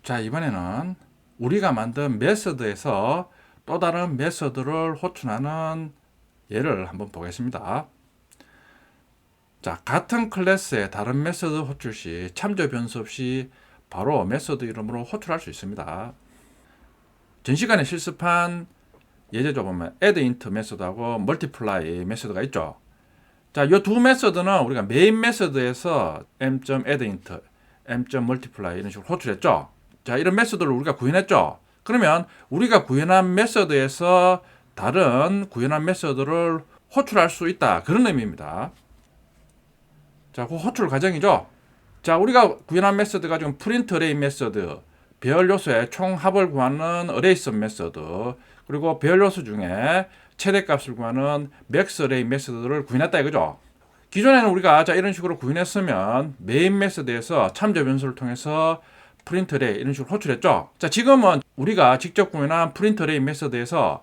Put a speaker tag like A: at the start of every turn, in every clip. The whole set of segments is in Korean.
A: 자, 이번에는 우리가 만든 메서드에서 또 다른 메서드를 호출하는 예를 한번 보겠습니다. 자, 같은 클래스의 다른 메서드 호출 시 참조 변수 없이 바로 메서드 이름으로 호출할 수 있습니다. 전 시간에 실습한 예제죠 보면 addInt 메서드하고 multiply 메서드가 있죠. 자, 이 두 메서드는 우리가 메인 메서드에서 m.addInt, m.multiply 이런 식으로 호출했죠. 자, 이런 메서드를 우리가 구현했죠. 그러면 우리가 구현한 메서드에서 다른 구현한 메서드를 호출할 수 있다. 그런 의미입니다. 자, 그 호출 과정이죠. 자, 우리가 구현한 메서드가 지금 print array 메서드, 배열 요소의 총합을 구하는 arraysum 메서드, 그리고 배열 요소 중에 최대값을 구하는 max array 메서드를 구현했다 이거죠. 기존에는 우리가 자 이런 식으로 구현했으면 메인 메서드에서 참조 변수를 통해서 프린트 어레이 이런 식으로 호출했죠. 자, 지금은 우리가 직접 구현한 프린트 어레이 메서드에서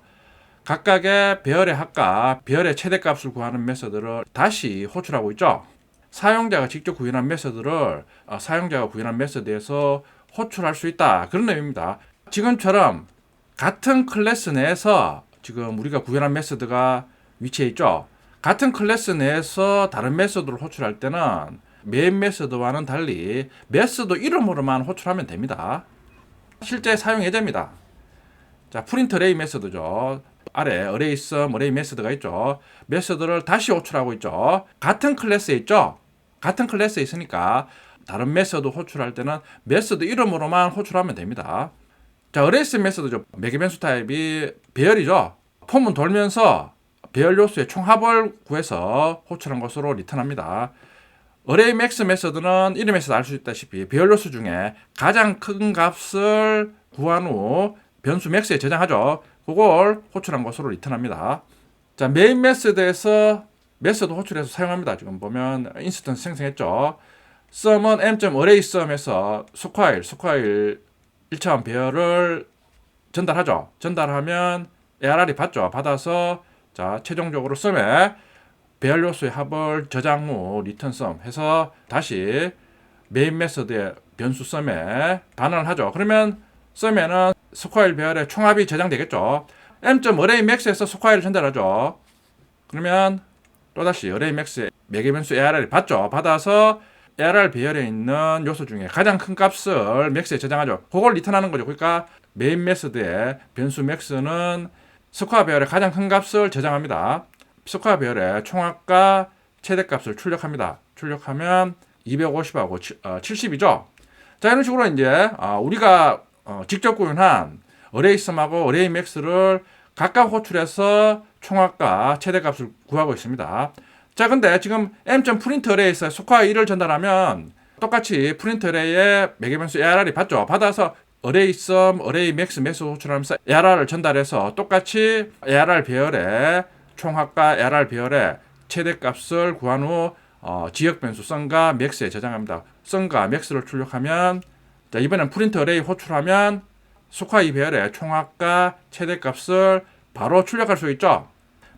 A: 각각의 배열의 합과 배열의 최대값을 구하는 메서드를 다시 호출하고 있죠. 사용자가 직접 구현한 메서드를 사용자가 구현한 메서드에서 호출할 수 있다. 그런 의미입니다. 지금처럼 같은 클래스 내에서 지금 우리가 구현한 메서드가 위치해 있죠. 같은 클래스 내에서 다른 메서드를 호출할 때는 메인 메서드와는 달리 메서드 이름으로만 호출하면 됩니다. 실제 사용 예제입니다. 자, 프린트 어레이 메서드죠. 아래 arraysum, array 메서드가 있죠. 메서드를 다시 호출하고 있죠. 같은 클래스에 있죠. 같은 클래스에 있으니까 다른 메서드 호출할 때는 메서드 이름으로만 호출하면 됩니다. 자, arraysum 메서드죠. 매개 변수 타입이 배열이죠. 폼은 돌면서 배열 요소의 총합을 구해서 호출한 것으로 리턴합니다. array max 메서드는 이름에서 알 수 있다시피 배열 요소 중에 가장 큰 값을 구한 후 변수 max에 저장하죠. 그걸 호출한 것으로 리턴합니다. 자, 메인 메서드에서 메서드 호출해서 사용합니다. 지금 보면 인스턴스 생성했죠. sum은 m.arraysum에서 스콰일 1차원 배열을 전달하죠. 전달하면 ARR이 받죠. 받아서 자, 최종적으로 sum에 배열 요소의 합을 저장 후 return sum 해서 다시 메인 메서드의 변수 sum에 반환을 하죠. 그러면 sum에는 스콰일 배열의 총합이 저장되겠죠. m.array max에서 스콰일을 전달하죠. 그러면 또다시 array max의 매개 변수 ARR이 받죠. 받아서 ARR 배열에 있는 요소 중에 가장 큰 값을 max에 저장하죠. 그걸 리턴하는 거죠. 그러니까 메인 메서드의 변수 max는 스퀘어 배열의 가장 큰 값을 저장합니다. 스퀘어 배열의 총합과 최대값을 출력합니다. 출력하면 250하고 70이죠. 자, 이런 식으로 이제 우리가 직접 구현한 arraysum하고 arraymax를 각각 호출해서 총합과 최대값을 구하고 있습니다. 자, 근데 지금 m.printArray에서 스퀘어 1을 전달하면 똑같이 printArray의 매개 변수 ARR이 받죠. 받아서 arraysum, arraymax 메소드 호출하면서 ARR을 전달해서 똑같이 ARR 배열의 총합과 ARR 배열의 최대값을 구한 후 지역 변수 sum과 max에 저장합니다. sum과 max를 출력하면 자, 이번엔 print array 호출하면 스퀘어 2 배열의 총합과 최대값을 바로 출력할 수 있죠.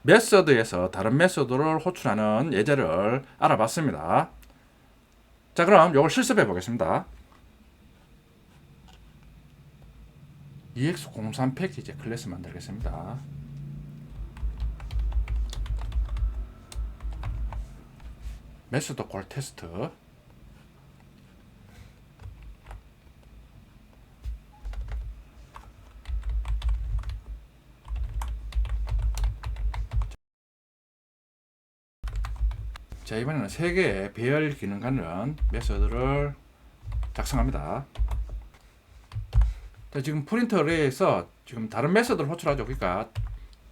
A: 메서드에서 다른 메서드를 호출하는 예제를 알아봤습니다. 자, 그럼 이걸 실습해 보겠습니다. EX03 패키지 클래스 만들겠습니다. 메소드 콜 테스트. 자, 이번에는 3개의 배열 기능 갖는 메소드를 작성합니다. 자, 지금 프린트 어레이에서 지금 다른 메소드를 호출하죠. 그러니까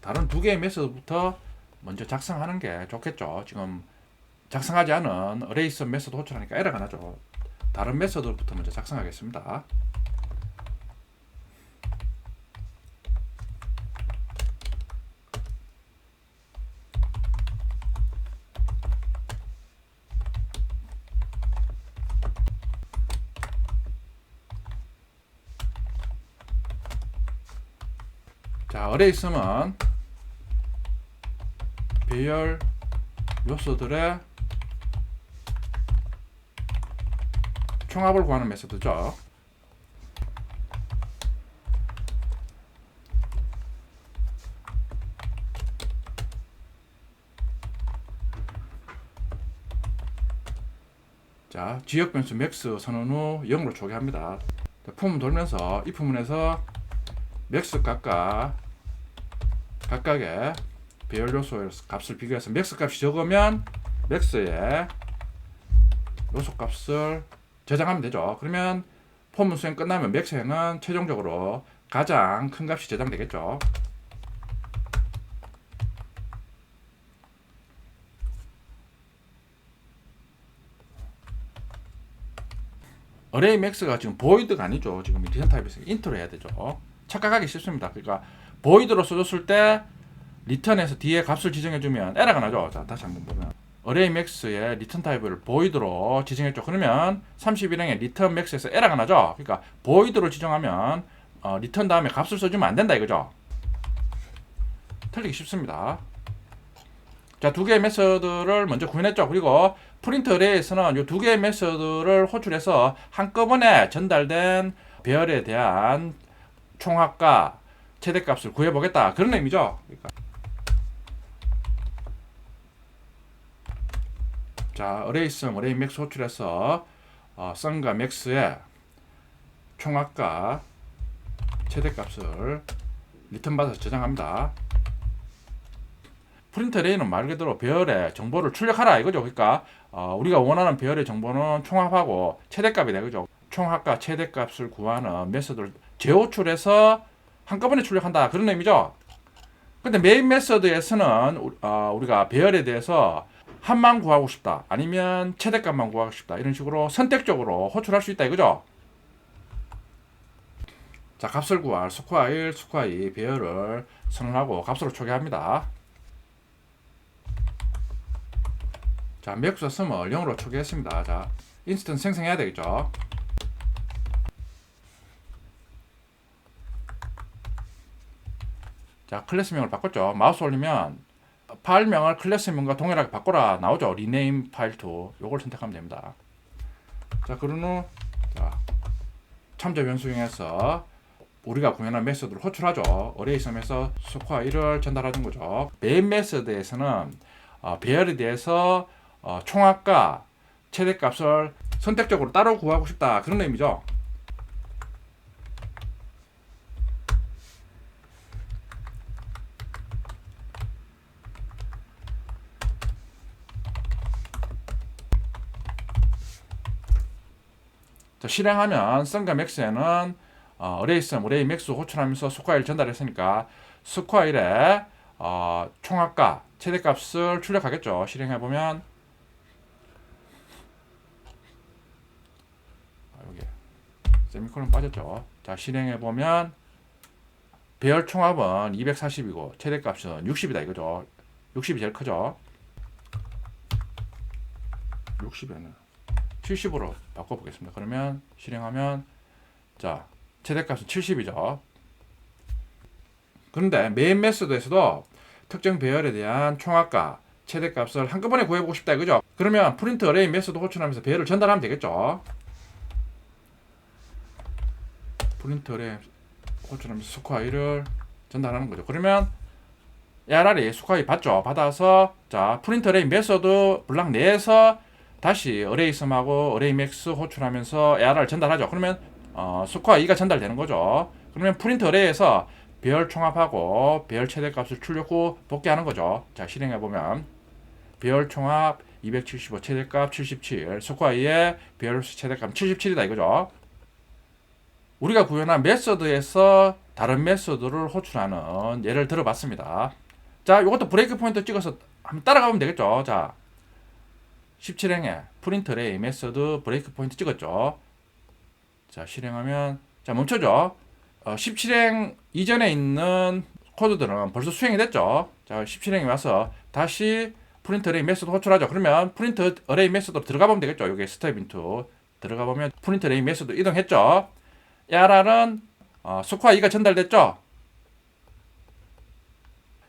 A: 다른 2개의 메소드부터 먼저 작성하는 게 좋겠죠. 지금 작성하지 않은 arraysum 메소드 호출하니까 에러가 나죠. 다른 메소드부터 먼저 작성하겠습니다. 자, arraysum은 배열 요소들의 총합을 구하는 메소드죠. 자, 지역 변수 맥스 선언 후 0으로 초기합니다. 품 돌면서 이 부분에서 맥스 각각의 배열 요소의 값을 비교해서 맥스 값이 적으면 맥스의 요소 값을 저장하면 되죠. 그러면 포문 수행 끝나면 맥스행은 최종적으로 가장 큰 값이 저장되겠죠. 어레이 맥스가 지금 보이드가 아니죠. 지금 리턴 타입에서 인트로 해야 되죠. 착각하기 쉽습니다. 그러니까 보이드로 써줬을 때 리턴에서 뒤에 값을 지정해주면 에러가 나죠. 자, 다시 한번 보면 어레이 맥스의 리턴 타입을 보이드로 지정했죠. 그러면 31행의 리턴 맥스에서 에러가 나죠. 그러니까 보이드로 지정하면 리턴 다음에 값을 써주면 안 된다 이거죠. 틀리기 쉽습니다. 자, 두 개의 메서드를 먼저 구현했죠. 그리고 프린트 어레이에서는 이 두 개의 메서드를 호출해서 한꺼번에 전달된 배열에 대한 총합과 최대값을 구해보겠다. 그런 의미죠. 그러니까. 자, 어레이성, 어레이 맥스 호출해서 썸과 맥스의 총합과 최대값을 리턴 받아서 저장합니다. 프린트 어레이는 말 그대로 배열의 정보를 출력하라 이거죠. 그러니까 우리가 원하는 배열의 정보는 총합하고 최대값이다 이거죠. 총합과 최대값을 구하는 메서드를 재호출해서 한꺼번에 출력한다 그런 의미죠. 근데 메인 메서드에서는 우리가 배열에 대해서 합만 구하고 싶다 아니면 최대값만 구하고 싶다 이런 식으로 선택적으로 호출할 수 있다 이거죠. 자, 값을 구할 스코어 1, 스코어 2 배열을 선언하고 값으로 초기합니다. 자, 맥스 썸을 0으로 초기했습니다. 자, 인스턴스 생성해야 되겠죠. 자, 클래스명을 바꿨죠. 마우스 올리면 파일명을 클래스명과 동일하게 바꿔라 나오죠. rename file to 요걸 선택하면 됩니다. 자, 그런 후 참조 변수 이용해서 우리가 구현한 메서드를 호출하죠. 어레이 썸에서 스코어 1을 전달하는 거죠. 메인 메서드에서는 배열에 대해서 총합과 최대값을 선택적으로 따로 구하고 싶다 그런 의미죠. 자, 실행하면 썸과 맥스에는 어레이 썸, 어레이 맥스 호출하면서 스코어 1 전달했으니까 스코어 1의 총합과 최대값을 출력하겠죠. 실행해보면 여기 세미콜론 빠졌죠. 자, 실행해보면 배열 총합은 240이고 최대값은 60이다 이거죠. 60이 제일 크죠. 60에는 70으로 바꿔보겠습니다. 그러면 실행하면 자, 최대값은 70이죠. 그런데 메인 메서드에서도 특정 배열에 대한 총합과 최대값을 한꺼번에 구해보고 싶다 이거죠. 그러면 프린트 어레이 메서드 호출하면서 배열을 전달하면 되겠죠. 프린트 어레이 호출하면서 스코어 1을 전달하는 거죠. 그러면 ARR이 스코어 2 받죠. 받아서 자, 프린트 어레이 메서드 블락 내에서 다시 어레이 썸하고 어레이 맥스 호출하면서 ARR을 전달하죠. 그러면 스코어 2가 전달되는 거죠. 그러면 프린트 어레이에서 배열 총합하고 배열 최대값을 출력 후 복귀하는 거죠. 자, 실행해보면 배열 총합 275 최대값 77 스코어 2의 배열 최대값 77이다 이거죠. 우리가 구현한 메서드에서 다른 메서드를 호출하는 예를 들어봤습니다. 자, 이것도 브레이크 포인트 찍어서 한번 따라가보면 되겠죠. 자, 17행에 프린트 어레이 메서드 브레이크 포인트 찍었죠. 자, 실행하면 자, 멈춰죠. 17행 이전에 있는 코드들은 벌써 수행이 됐죠. 자, 17행에 와서 다시 프린트 어레이 메서드 호출하죠. 그러면 프린트 어레이 메서드로 들어가 보면 되겠죠. 여기 스텝 인투 들어가 보면 프린트 어레이 메서드 이동했죠. ARR은 스코어 2가 전달됐죠.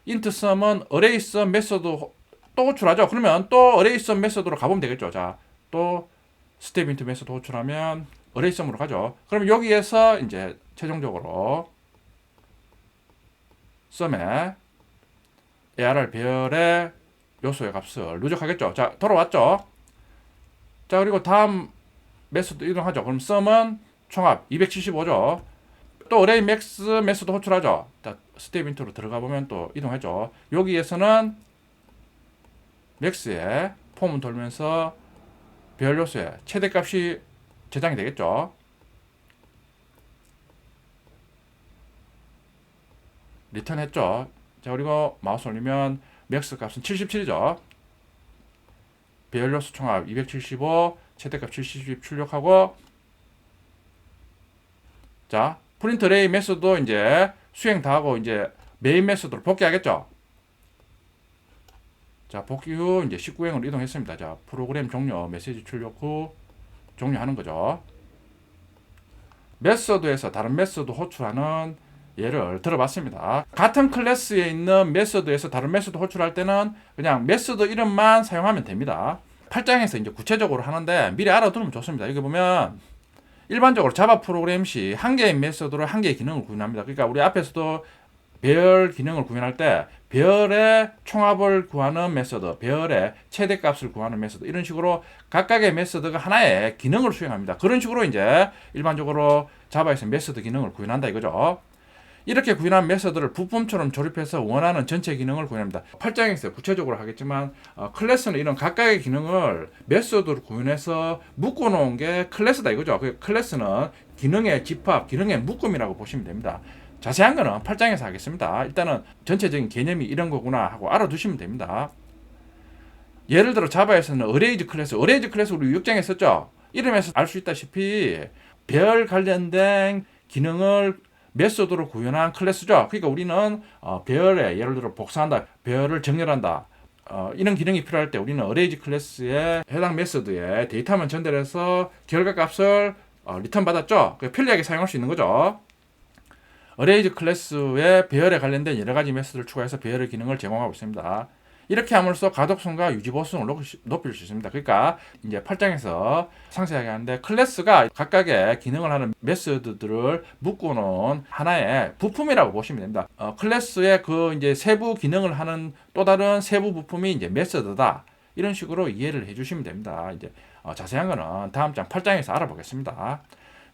A: int sum은 어레이 sum 메서드 또 호출하죠. 그러면 또 어레이 sum 메서드로 가보면 되겠죠. 자, 또 스텝 인투 메서드 호출하면 어레이 sum으로 가죠. 그럼 여기에서 이제 최종적으로 sum에 ARR 배열의 요소의 값을 누적하겠죠. 자, 돌아왔죠. 자, 그리고 다음 메소드 이동하죠. 그럼 sum은 총합 275죠. 또 array max 메소드 호출하죠. 스텝 인트로 들어가 보면 또 이동하죠. 여기에서는 max에 폼을 돌면서 배열 요소의 최대값이 저장이 되겠죠. 리턴 했죠. 자, 그리고 마우스 올리면 맥스 값은 77이죠. 배열 요소 총합 275, 최대값 70 출력하고, 자, 프린트 레이 메소드도 이제 수행 다 하고 이제 메인 메소드로 복귀하겠죠. 자, 복귀 후 이제 19행으로 이동했습니다. 자, 프로그램 종료, 메시지 출력 후 종료하는 거죠. 메소드에서 다른 메소드 호출하는 예를 들어봤습니다. 같은 클래스에 있는 메소드에서 다른 메소드 호출할 때는 그냥 메소드 이름만 사용하면 됩니다. 8장에서 이제 구체적으로 하는데 미리 알아두면 좋습니다. 여기 보면 일반적으로 자바 프로그램 시 한 개의 메소드로 한 개의 기능을 구현합니다. 그러니까 우리 앞에서도 배열 기능을 구현할 때 배열의 총합을 구하는 메소드, 배열의 최대값을 구하는 메소드, 이런 식으로 각각의 메소드가 하나의 기능을 수행합니다. 그런 식으로 이제 일반적으로 자바에서 메소드 기능을 구현한다 이거죠. 이렇게 구현한 메소드를 부품처럼 조립해서 원하는 전체 기능을 구현합니다. 8장에서 구체적으로 하겠지만 클래스는 이런 각각의 기능을 메소드로 구현해서 묶어놓은 게 클래스다 이거죠. 그 클래스는 기능의 집합, 기능의 묶음이라고 보시면 됩니다. 자세한 거는 8장에서 하겠습니다. 일단은 전체적인 개념이 이런 거구나 하고 알아두시면 됩니다. 예를 들어 자바에서는 어레이즈 클래스 우리 6장에 썼죠. 이름에서 알 수 있다시피 배열 관련된 기능을 메소드로 구현한 클래스죠. 그러니까 우리는 배열에 예를 들어 복사한다, 배열을 정렬한다, 이런 기능이 필요할 때 우리는 어레이즈 클래스에 해당 메소드에 데이터만 전달해서 결과값을 리턴 받았죠. 편리하게 사용할 수 있는 거죠. 어레이즈 클래스의 배열에 관련된 여러 가지 메소드를 추가해서 배열의 기능을 제공하고 있습니다. 이렇게 함으로써 가독성과 유지보수성을 높일 수 있습니다. 그러니까 이제 8장에서 상세하게 하는데 클래스가 각각의 기능을 하는 메소드들을 묶어놓은 하나의 부품이라고 보시면 됩니다. 클래스의 그 이제 세부 기능을 하는 또 다른 세부 부품이 이제 메소드다. 이런 식으로 이해를 해주시면 됩니다. 이제 자세한 거는 다음 장 8장에서 알아보겠습니다.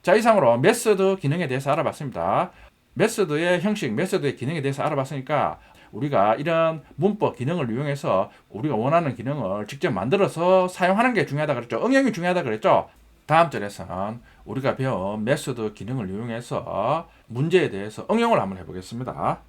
A: 자, 이상으로 메소드 기능에 대해서 알아봤습니다. 메소드의 형식, 메소드의 기능에 대해서 알아봤으니까 우리가 이런 문법 기능을 이용해서 우리가 원하는 기능을 직접 만들어서 사용하는 게 중요하다 그랬죠. 응용이 중요하다 그랬죠. 다음 절에서는 우리가 배운 메소드 기능을 이용해서 문제에 대해서 응용을 한번 해보겠습니다.